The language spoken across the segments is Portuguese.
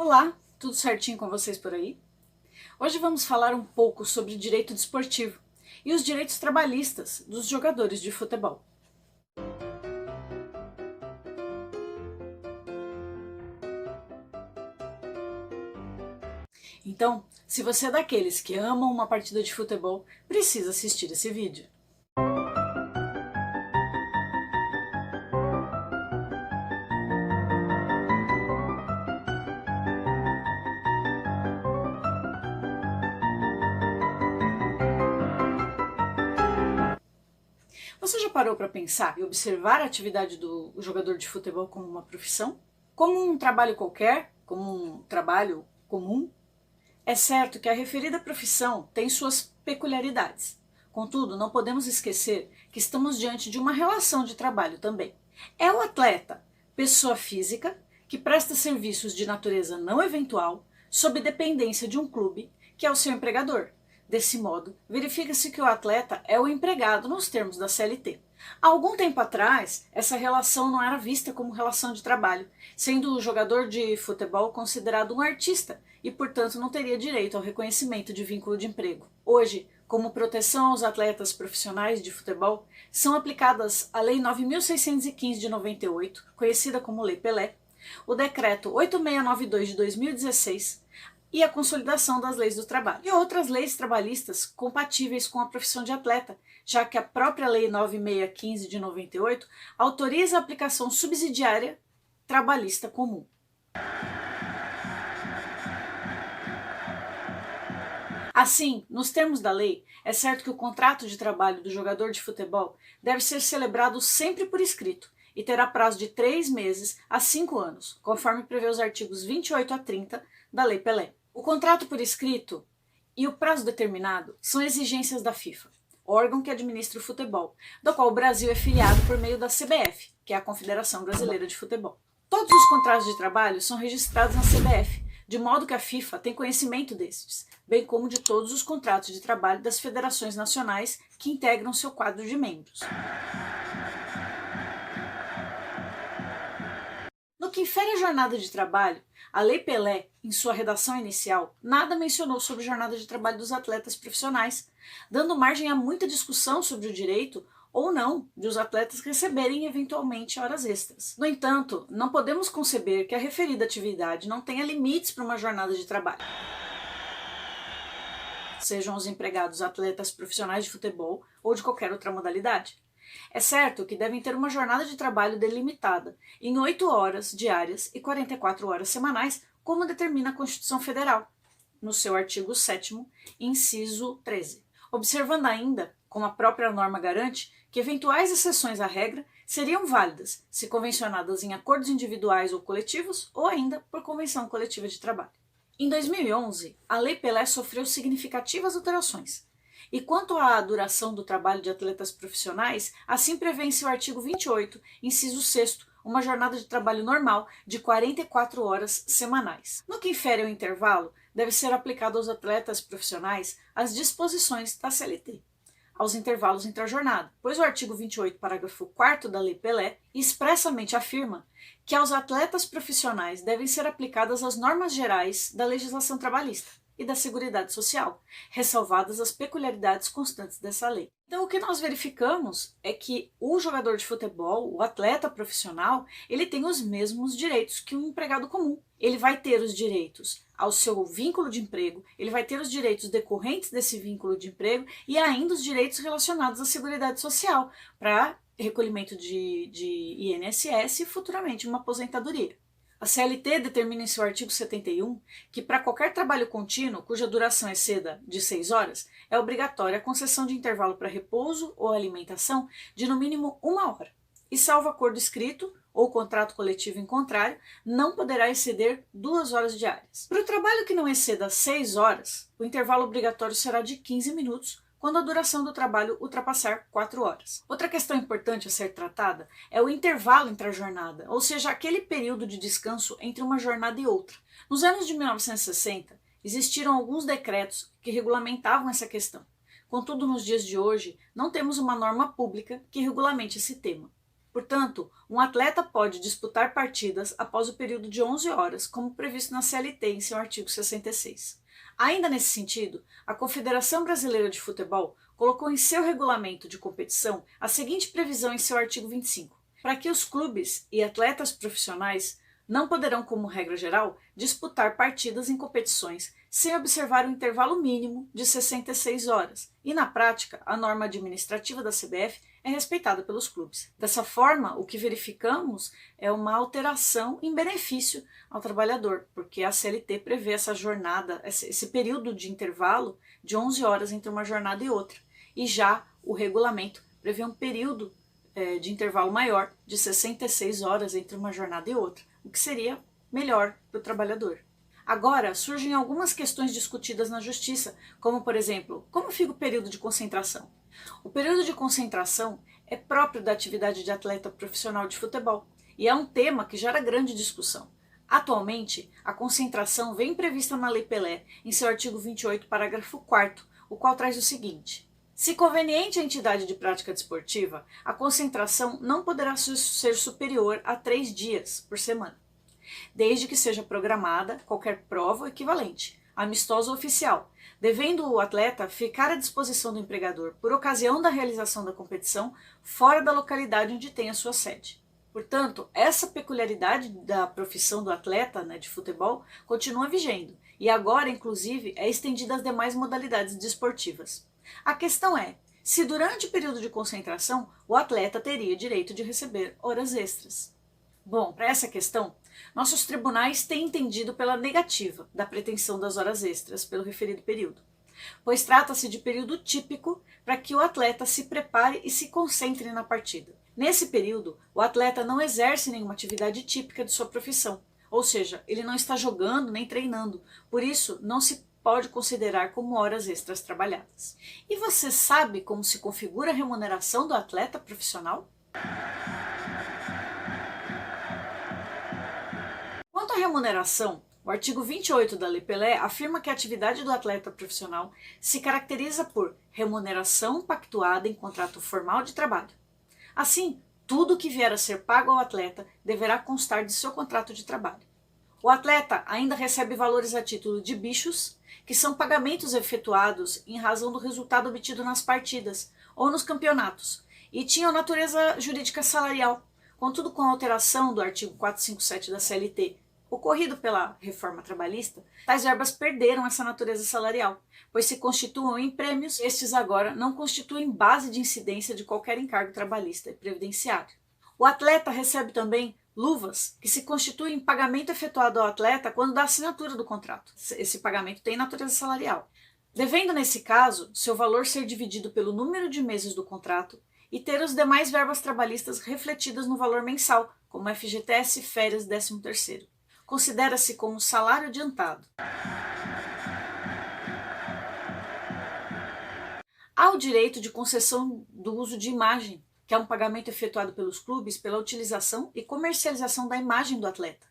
Olá, tudo certinho com vocês por aí? Hoje vamos falar um pouco sobre direito desportivo e os direitos trabalhistas dos jogadores de futebol. Então, se você é daqueles que amam uma partida de futebol, precisa assistir esse vídeo. Você já parou para pensar e observar a atividade do jogador de futebol como uma profissão? Como um trabalho qualquer? Como um trabalho comum? É certo que a referida profissão tem suas peculiaridades. Contudo, não podemos esquecer que estamos diante de uma relação de trabalho também. É o atleta, pessoa física, que presta serviços de natureza não eventual, sob dependência de um clube, que é o seu empregador. Desse modo, verifica-se que o atleta é o empregado nos termos da CLT. Há algum tempo atrás, essa relação não era vista como relação de trabalho, sendo o jogador de futebol considerado um artista e, portanto, não teria direito ao reconhecimento de vínculo de emprego. Hoje, como proteção aos atletas profissionais de futebol, são aplicadas a Lei 9.615 de 98, conhecida como Lei Pelé, o Decreto 8692 de 2016, e a consolidação das leis do trabalho. E outras leis trabalhistas compatíveis com a profissão de atleta, já que a própria Lei 9615 de 98 autoriza a aplicação subsidiária trabalhista comum. Assim, nos termos da lei, é certo que o contrato de trabalho do jogador de futebol deve ser celebrado sempre por escrito e terá prazo de 3 meses a 5 anos, conforme prevê os artigos 28 a 30 da Lei Pelé. O contrato por escrito e o prazo determinado são exigências da FIFA, órgão que administra o futebol, do qual o Brasil é filiado por meio da CBF, que é a Confederação Brasileira de Futebol. Todos os contratos de trabalho são registrados na CBF, de modo que a FIFA tem conhecimento destes, bem como de todos os contratos de trabalho das federações nacionais que integram seu quadro de membros. No que infere a jornada de trabalho, a Lei Pelé, em sua redação inicial, nada mencionou sobre jornada de trabalho dos atletas profissionais, dando margem a muita discussão sobre o direito ou não de os atletas receberem eventualmente horas extras. No entanto, não podemos conceber que a referida atividade não tenha limites para uma jornada de trabalho. Sejam os empregados atletas profissionais de futebol ou de qualquer outra modalidade. É certo que devem ter uma jornada de trabalho delimitada em 8 horas diárias e 44 horas semanais, como determina a Constituição Federal, no seu artigo 7º, inciso 13. Observando ainda, como a própria norma garante, que eventuais exceções à regra seriam válidas se convencionadas em acordos individuais ou coletivos ou ainda por convenção coletiva de trabalho. Em 2011, a Lei Pelé sofreu significativas alterações. E quanto à duração do trabalho de atletas profissionais, assim prevê em seu artigo 28, inciso 6º, uma jornada de trabalho normal de 44 horas semanais. No que infere ao intervalo, deve ser aplicado aos atletas profissionais as disposições da CLT, aos intervalos entre a jornada, pois o artigo 28, parágrafo 4º da Lei Pelé expressamente afirma que aos atletas profissionais devem ser aplicadas as normas gerais da legislação trabalhista e da Seguridade Social, ressalvadas as peculiaridades constantes dessa lei. Então, o que nós verificamos é que o jogador de futebol, o atleta profissional, ele tem os mesmos direitos que um empregado comum. Ele vai ter os direitos ao seu vínculo de emprego, ele vai ter os direitos decorrentes desse vínculo de emprego e ainda os direitos relacionados à Seguridade Social, para recolhimento de INSS e futuramente uma aposentadoria. A CLT determina em seu artigo 71 que para qualquer trabalho contínuo, cuja duração exceda de 6 horas, é obrigatória a concessão de intervalo para repouso ou alimentação de no mínimo 1 hora. E salvo acordo escrito ou contrato coletivo em contrário, não poderá exceder 2 horas diárias. Para o trabalho que não exceda 6 horas, o intervalo obrigatório será de 15 minutos, quando a duração do trabalho ultrapassar 4 horas. Outra questão importante a ser tratada é o intervalo entre a jornada, ou seja, aquele período de descanso entre uma jornada e outra. Nos anos de 1960, existiram alguns decretos que regulamentavam essa questão. Contudo, nos dias de hoje, não temos uma norma pública que regulamente esse tema. Portanto, um atleta pode disputar partidas após o período de 11 horas, como previsto na CLT em seu artigo 66. Ainda nesse sentido, a Confederação Brasileira de Futebol colocou em seu regulamento de competição a seguinte previsão em seu artigo 25: para que os clubes e atletas profissionais não poderão, como regra geral, disputar partidas em competições sem observar um intervalo mínimo de 66 horas, e na prática, a norma administrativa da CBF é respeitada pelos clubes. Dessa forma, o que verificamos é uma alteração em benefício ao trabalhador, porque a CLT prevê essa jornada, esse período de intervalo de 11 horas entre uma jornada e outra, e já o regulamento prevê um período de intervalo maior, de 66 horas entre uma jornada e outra, o que seria melhor para o trabalhador. Agora, surgem algumas questões discutidas na justiça, como, por exemplo, como fica o período de concentração? O período de concentração é próprio da atividade de atleta profissional de futebol e é um tema que gera grande discussão. Atualmente, a concentração vem prevista na Lei Pelé, em seu artigo 28, parágrafo 4º, o qual traz o seguinte: se conveniente à entidade de prática desportiva, a concentração não poderá ser superior a 3 dias por semana, desde que seja programada qualquer prova ou equivalente, amistosa ou oficial, devendo o atleta ficar à disposição do empregador por ocasião da realização da competição fora da localidade onde tem a sua sede. Portanto, essa peculiaridade da profissão do atleta, de futebol, continua vigendo e agora, inclusive, é estendida às demais modalidades desportivas. A questão é, se durante o período de concentração o atleta teria direito de receber horas extras. Bom, para essa questão, nossos tribunais têm entendido pela negativa da pretensão das horas extras pelo referido período, pois trata-se de período típico para que o atleta se prepare e se concentre na partida. Nesse período, o atleta não exerce nenhuma atividade típica de sua profissão, ou seja, ele não está jogando nem treinando, por isso não se pode considerar como horas extras trabalhadas. E você sabe como se configura a remuneração do atleta profissional? Quanto à remuneração, o artigo 28 da Lei Pelé afirma que a atividade do atleta profissional se caracteriza por remuneração pactuada em contrato formal de trabalho. Assim, tudo que vier a ser pago ao atleta deverá constar de seu contrato de trabalho. O atleta ainda recebe valores a título de bichos, que são pagamentos efetuados em razão do resultado obtido nas partidas ou nos campeonatos, e tinham natureza jurídica salarial. Contudo, com a alteração do artigo 457 da CLT, ocorrido pela reforma trabalhista, tais verbas perderam essa natureza salarial, pois se constituam em prêmios, estes agora não constituem base de incidência de qualquer encargo trabalhista e previdenciário. O atleta recebe também luvas, que se constituem em pagamento efetuado ao atleta quando da assinatura do contrato. Esse pagamento tem natureza salarial, devendo, nesse caso, seu valor ser dividido pelo número de meses do contrato e ter os demais verbas trabalhistas refletidas no valor mensal, como FGTS, férias, 13º. Considera-se como salário adiantado. Há o direito de concessão do uso de imagem, que é um pagamento efetuado pelos clubes pela utilização e comercialização da imagem do atleta.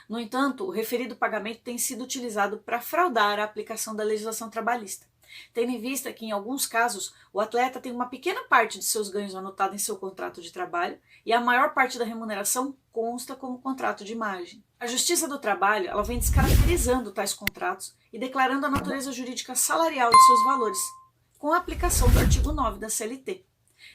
No entanto, o referido pagamento tem sido utilizado para fraudar a aplicação da legislação trabalhista, tendo em vista que, em alguns casos, o atleta tem uma pequena parte de seus ganhos anotada em seu contrato de trabalho e a maior parte da remuneração consta como contrato de imagem. A Justiça do Trabalho ela vem descaracterizando tais contratos e declarando a natureza jurídica salarial de seus valores, com a aplicação do artigo 9 da CLT,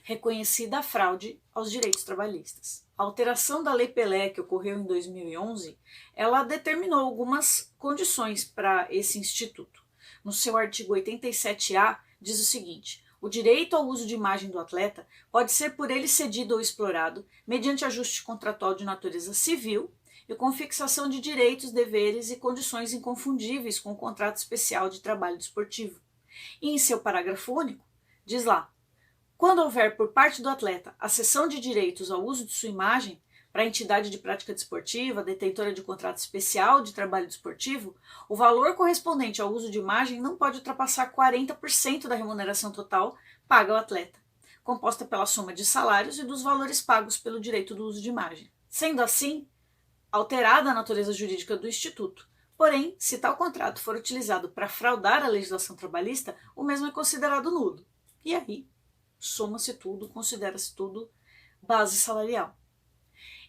reconhecida a fraude aos direitos trabalhistas. A alteração da Lei Pelé, que ocorreu em 2011, ela determinou algumas condições para esse instituto. No seu artigo 87A, diz o seguinte: o direito ao uso de imagem do atleta pode ser por ele cedido ou explorado mediante ajuste contratual de natureza civil e com fixação de direitos, deveres e condições inconfundíveis com o contrato especial de trabalho desportivo. E em seu parágrafo único, diz lá: quando houver por parte do atleta a cessão de direitos ao uso de sua imagem para a entidade de prática desportiva, detentora de contrato especial de trabalho desportivo, o valor correspondente ao uso de imagem não pode ultrapassar 40% da remuneração total paga ao atleta, composta pela soma de salários e dos valores pagos pelo direito do uso de imagem. Sendo assim, alterada a natureza jurídica do Instituto. Porém, se tal contrato for utilizado para fraudar a legislação trabalhista, o mesmo é considerado nulo. E aí, soma-se tudo, considera-se tudo base salarial.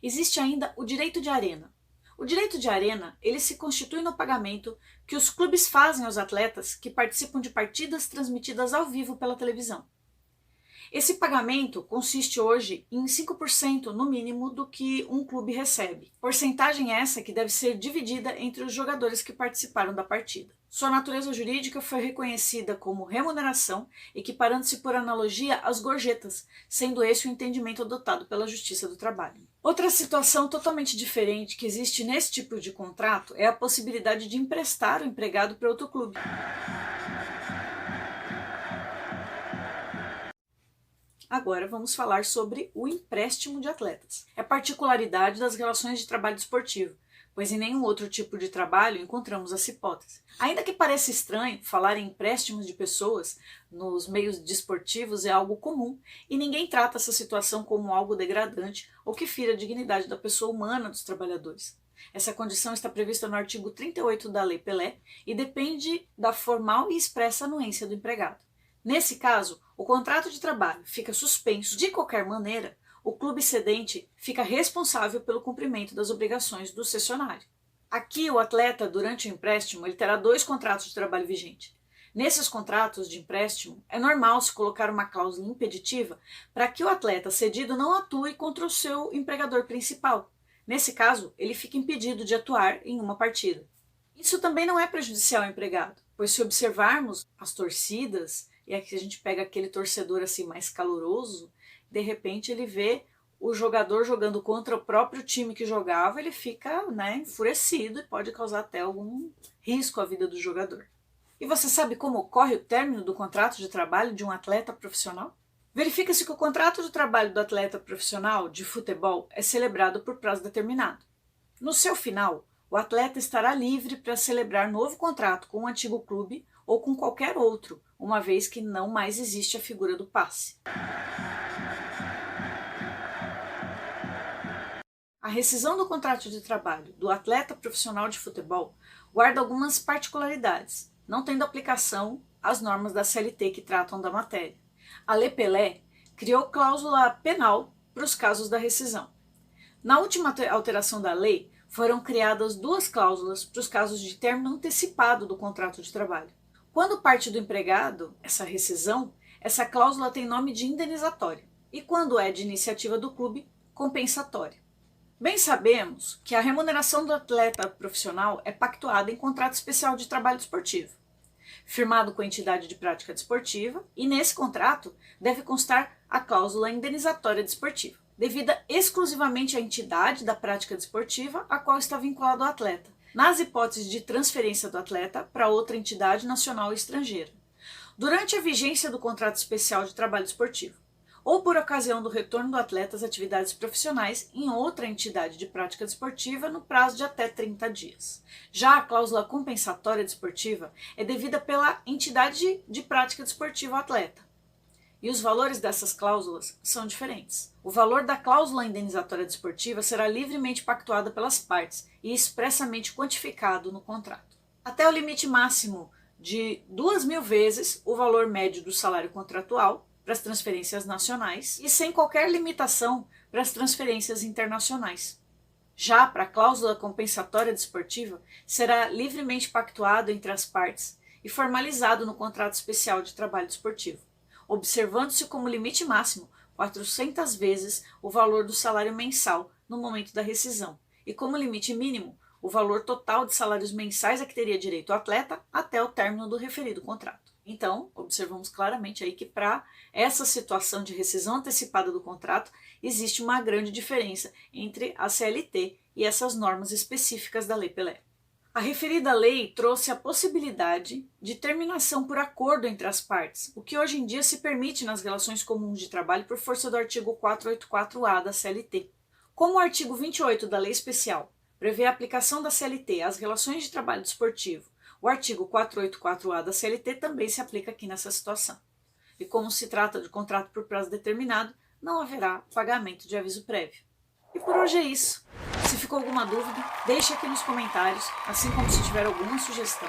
Existe ainda o direito de arena. O direito de arena, ele se constitui no pagamento que os clubes fazem aos atletas que participam de partidas transmitidas ao vivo pela televisão. Esse pagamento consiste hoje em 5% no mínimo do que um clube recebe. Porcentagem essa que deve ser dividida entre os jogadores que participaram da partida. Sua natureza jurídica foi reconhecida como remuneração, equiparando-se por analogia às gorjetas, sendo esse o entendimento adotado pela Justiça do Trabalho. Outra situação totalmente diferente que existe nesse tipo de contrato é a possibilidade de emprestar o empregado para outro clube. Agora vamos falar sobre o empréstimo de atletas. É particularidade das relações de trabalho esportivo, pois em nenhum outro tipo de trabalho encontramos essa hipótese. Ainda que pareça estranho, falar em empréstimos de pessoas nos meios desportivos é algo comum e ninguém trata essa situação como algo degradante ou que fira a dignidade da pessoa humana dos trabalhadores. Essa condição está prevista no artigo 38 da Lei Pelé e depende da formal e expressa anuência do empregado. Nesse caso, o contrato de trabalho fica suspenso de qualquer maneira, o clube cedente fica responsável pelo cumprimento das obrigações do cessionário. Aqui, o atleta, durante o empréstimo, ele terá 2 contratos de trabalho vigentes. Nesses contratos de empréstimo, é normal se colocar uma cláusula impeditiva para que o atleta cedido não atue contra o seu empregador principal. Nesse caso, ele fica impedido de atuar em uma partida. Isso também não é prejudicial ao empregado, pois se observarmos as torcidas, e aqui a gente pega aquele torcedor assim mais caloroso, de repente ele vê o jogador jogando contra o próprio time que jogava, ele fica, enfurecido e pode causar até algum risco à vida do jogador. E você sabe como ocorre o término do contrato de trabalho de um atleta profissional? Verifica-se que o contrato de trabalho do atleta profissional de futebol é celebrado por prazo determinado. No seu final, o atleta estará livre para celebrar novo contrato com o antigo clube ou com qualquer outro, uma vez que não mais existe a figura do passe. A rescisão do contrato de trabalho do atleta profissional de futebol guarda algumas particularidades, não tendo aplicação às normas da CLT que tratam da matéria. A Lei Pelé criou cláusula penal para os casos da rescisão. Na última alteração da lei, foram criadas 2 cláusulas para os casos de término antecipado do contrato de trabalho. Quando parte do empregado, essa rescisão, essa cláusula tem nome de indenizatória, e quando é de iniciativa do clube, compensatória. Bem sabemos que a remuneração do atleta profissional é pactuada em contrato especial de trabalho desportivo, firmado com a entidade de prática desportiva, e nesse contrato deve constar a cláusula indenizatória desportiva, devida exclusivamente à entidade da prática desportiva a qual está vinculado o atleta, nas hipóteses de transferência do atleta para outra entidade nacional ou estrangeira, durante a vigência do contrato especial de trabalho desportivo, ou por ocasião do retorno do atleta às atividades profissionais em outra entidade de prática desportiva no prazo de até 30 dias. Já a cláusula compensatória desportiva é devida pela entidade de prática desportiva ao atleta, e os valores dessas cláusulas são diferentes. O valor da cláusula indenizatória desportiva será livremente pactuada pelas partes e expressamente quantificado no contrato. Até o limite máximo de 2.000 vezes o valor médio do salário contratual para as transferências nacionais e sem qualquer limitação para as transferências internacionais. Já para a cláusula compensatória desportiva, será livremente pactuado entre as partes e formalizado no contrato especial de trabalho desportivo, observando-se como limite máximo 400 vezes o valor do salário mensal no momento da rescisão e como limite mínimo o valor total de salários mensais a que teria direito o atleta até o término do referido contrato. Então, observamos claramente aí que para essa situação de rescisão antecipada do contrato existe uma grande diferença entre a CLT e essas normas específicas da Lei Pelé. A referida lei trouxe a possibilidade de terminação por acordo entre as partes, o que hoje em dia se permite nas relações comuns de trabalho por força do artigo 484-A da CLT. Como o artigo 28 da Lei Especial prevê a aplicação da CLT às relações de trabalho desportivo, o artigo 484-A da CLT também se aplica aqui nessa situação. E como se trata de contrato por prazo determinado, não haverá pagamento de aviso prévio. E por hoje é isso. Se ficou alguma dúvida, deixe aqui nos comentários, assim como se tiver alguma sugestão.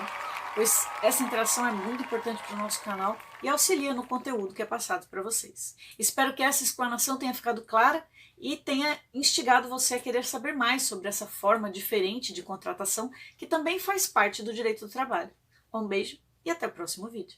pois essa interação é muito importante para o nosso canal e auxilia no conteúdo que é passado para vocês. Espero que essa explanação tenha ficado clara e tenha instigado você a querer saber mais sobre essa forma diferente de contratação que também faz parte do direito do trabalho. Um beijo e até o próximo vídeo.